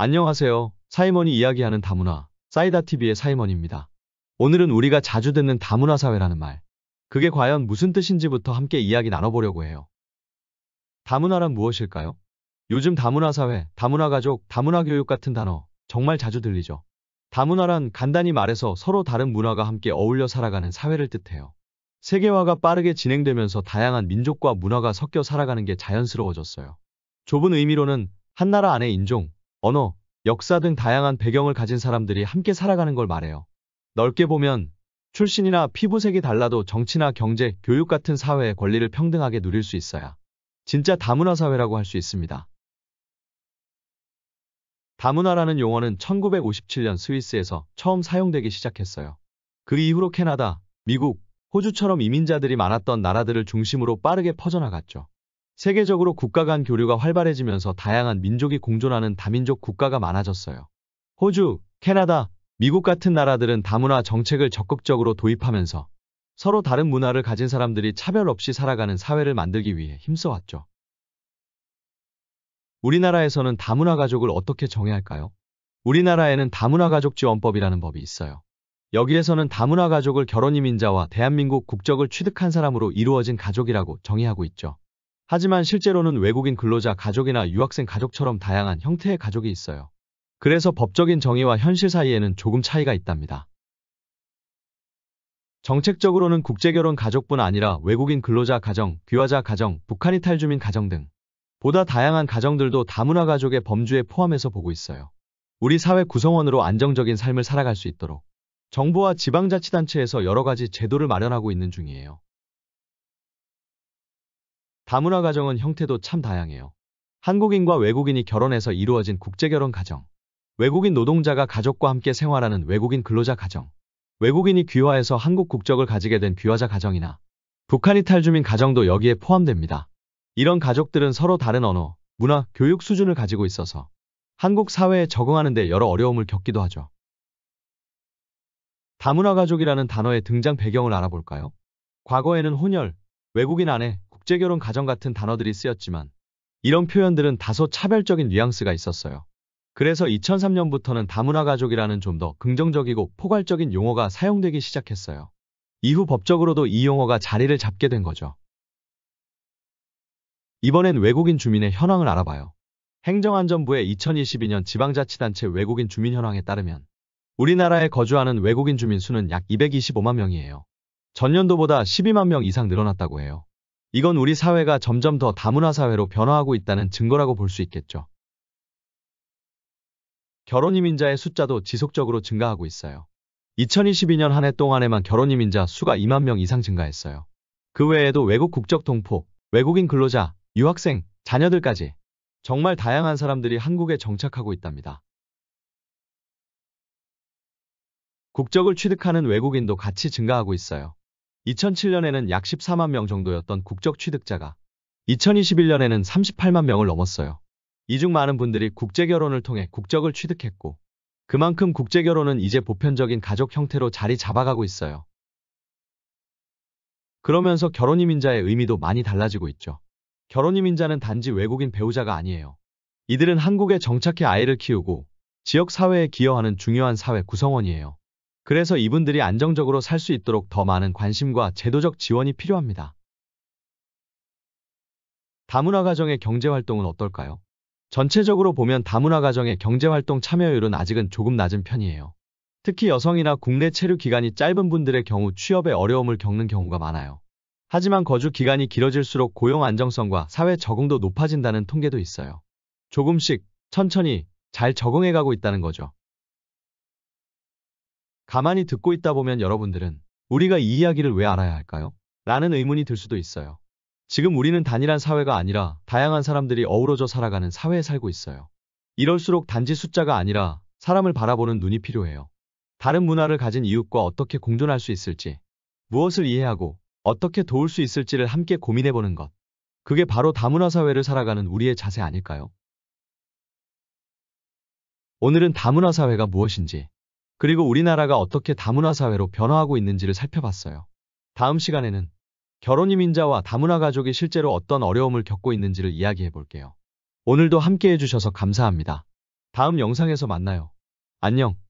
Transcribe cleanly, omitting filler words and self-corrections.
안녕하세요. 사이먼이 이야기하는 다문화, 사이다TV의 사이먼입니다. 오늘은 우리가 자주 듣는 다문화 사회라는 말. 그게 과연 무슨 뜻인지부터 함께 이야기 나눠보려고 해요. 다문화란 무엇일까요? 요즘 다문화 사회, 다문화 가족, 다문화 교육 같은 단어 정말 자주 들리죠. 다문화란 간단히 말해서 서로 다른 문화가 함께 어울려 살아가는 사회를 뜻해요. 세계화가 빠르게 진행되면서 다양한 민족과 문화가 섞여 살아가는 게 자연스러워졌어요. 좁은 의미로는 한 나라 안에 인종, 언어, 역사 등 다양한 배경을 가진 사람들이 함께 살아가는 걸 말해요. 넓게 보면 출신이나 피부색이 달라도 정치나 경제, 교육 같은 사회의 권리를 평등하게 누릴 수 있어야 진짜 다문화 사회라고 할 수 있습니다. 다문화라는 용어는 1957년 스위스에서 처음 사용되기 시작했어요. 그 이후로 캐나다, 미국, 호주처럼 이민자들이 많았던 나라들을 중심으로 빠르게 퍼져나갔죠. 세계적으로 국가 간 교류가 활발해지면서 다양한 민족이 공존하는 다민족 국가가 많아졌어요. 호주, 캐나다, 미국 같은 나라들은 다문화 정책을 적극적으로 도입하면서 서로 다른 문화를 가진 사람들이 차별 없이 살아가는 사회를 만들기 위해 힘써왔죠. 우리나라에서는 다문화 가족을 어떻게 정해야 할까요? 우리나라에는 다문화 가족 지원법이라는 법이 있어요. 여기에서는 다문화 가족을 결혼이민자와 대한민국 국적을 취득한 사람으로 이루어진 가족이라고 정의하고 있죠. 하지만 실제로는 외국인 근로자 가족이나 유학생 가족처럼 다양한 형태의 가족이 있어요. 그래서 법적인 정의와 현실 사이에는 조금 차이가 있답니다. 정책적으로는 국제결혼 가족뿐 아니라 외국인 근로자 가정, 귀화자 가정, 북한 이탈 주민 가정 등 보다 다양한 가정들도 다문화 가족의 범주에 포함해서 보고 있어요. 우리 사회 구성원으로 안정적인 삶을 살아갈 수 있도록 정부와 지방자치단체에서 여러 가지 제도를 마련하고 있는 중이에요. 다문화 가정은 형태도 참 다양해요. 한국인과 외국인이 결혼해서 이루어진 국제결혼 가정, 외국인 노동자가 가족과 함께 생활하는 외국인 근로자 가정, 외국인이 귀화해서 한국 국적을 가지게 된 귀화자 가정이나 북한 이탈 주민 가정도 여기에 포함됩니다. 이런 가족들은 서로 다른 언어, 문화, 교육 수준을 가지고 있어서 한국 사회에 적응하는 데 여러 어려움을 겪기도 하죠. 다문화 가족이라는 단어의 등장 배경을 알아볼까요? 과거에는 혼혈, 외국인 아내, 국제결혼 가정 같은 단어들이 쓰였지만 이런 표현들은 다소 차별적인 뉘앙스가 있었어요. 그래서 2003년부터는 다문화 가족이라는 좀 더 긍정적이고 포괄적인 용어가 사용되기 시작했어요. 이후 법적으로도 이 용어가 자리를 잡게 된 거죠. 이번엔 외국인 주민의 현황을 알아봐요. 행정안전부의 2022년 지방자치단체 외국인 주민 현황에 따르면 우리나라에 거주하는 외국인 주민 수는 약 225만 명이에요. 전년도보다 12만 명 이상 늘어났다고 해요. 이건 우리 사회가 점점 더 다문화 사회로 변화하고 있다는 증거라고 볼 수 있겠죠. 결혼이민자의 숫자도 지속적으로 증가하고 있어요. 2022년 한 해 동안에만 결혼이민자 수가 2만 명 이상 증가했어요. 그 외에도 외국 국적 동포, 외국인 근로자, 유학생, 자녀들까지 정말 다양한 사람들이 한국에 정착하고 있답니다. 국적을 취득하는 외국인도 같이 증가하고 있어요. 2007년에는 약 14만 명 정도였던 국적 취득자가 2021년에는 38만 명을 넘었어요. 이 중 많은 분들이 국제결혼을 통해 국적을 취득했고 그만큼 국제결혼은 이제 보편적인 가족 형태로 자리 잡아가고 있어요. 그러면서 결혼이민자의 의미도 많이 달라지고 있죠. 결혼이민자는 단지 외국인 배우자가 아니에요. 이들은 한국에 정착해 아이를 키우고 지역 사회에 기여하는 중요한 사회 구성원이에요. 그래서 이분들이 안정적으로 살 수 있도록 더 많은 관심과 제도적 지원이 필요합니다. 다문화 가정의 경제활동은 어떨까요? 전체적으로 보면 다문화 가정의 경제활동 참여율은 아직은 조금 낮은 편이에요. 특히 여성이나 국내 체류 기간이 짧은 분들의 경우 취업에 어려움을 겪는 경우가 많아요. 하지만 거주 기간이 길어질수록 고용 안정성과 사회 적응도 높아진다는 통계도 있어요. 조금씩, 천천히 잘 적응해가고 있다는 거죠. 가만히 듣고 있다 보면 여러분들은 우리가 이 이야기를 왜 알아야 할까요? 라는 의문이 들 수도 있어요. 지금 우리는 단일한 사회가 아니라 다양한 사람들이 어우러져 살아가는 사회에 살고 있어요. 이럴수록 단지 숫자가 아니라 사람을 바라보는 눈이 필요해요. 다른 문화를 가진 이웃과 어떻게 공존할 수 있을지, 무엇을 이해하고 어떻게 도울 수 있을지를 함께 고민해보는 것. 그게 바로 다문화 사회를 살아가는 우리의 자세 아닐까요? 오늘은 다문화 사회가 무엇인지, 그리고 우리나라가 어떻게 다문화 사회로 변화하고 있는지를 살펴봤어요. 다음 시간에는 결혼이민자와 다문화 가족이 실제로 어떤 어려움을 겪고 있는지를 이야기해 볼게요. 오늘도 함께 해주셔서 감사합니다. 다음 영상에서 만나요. 안녕.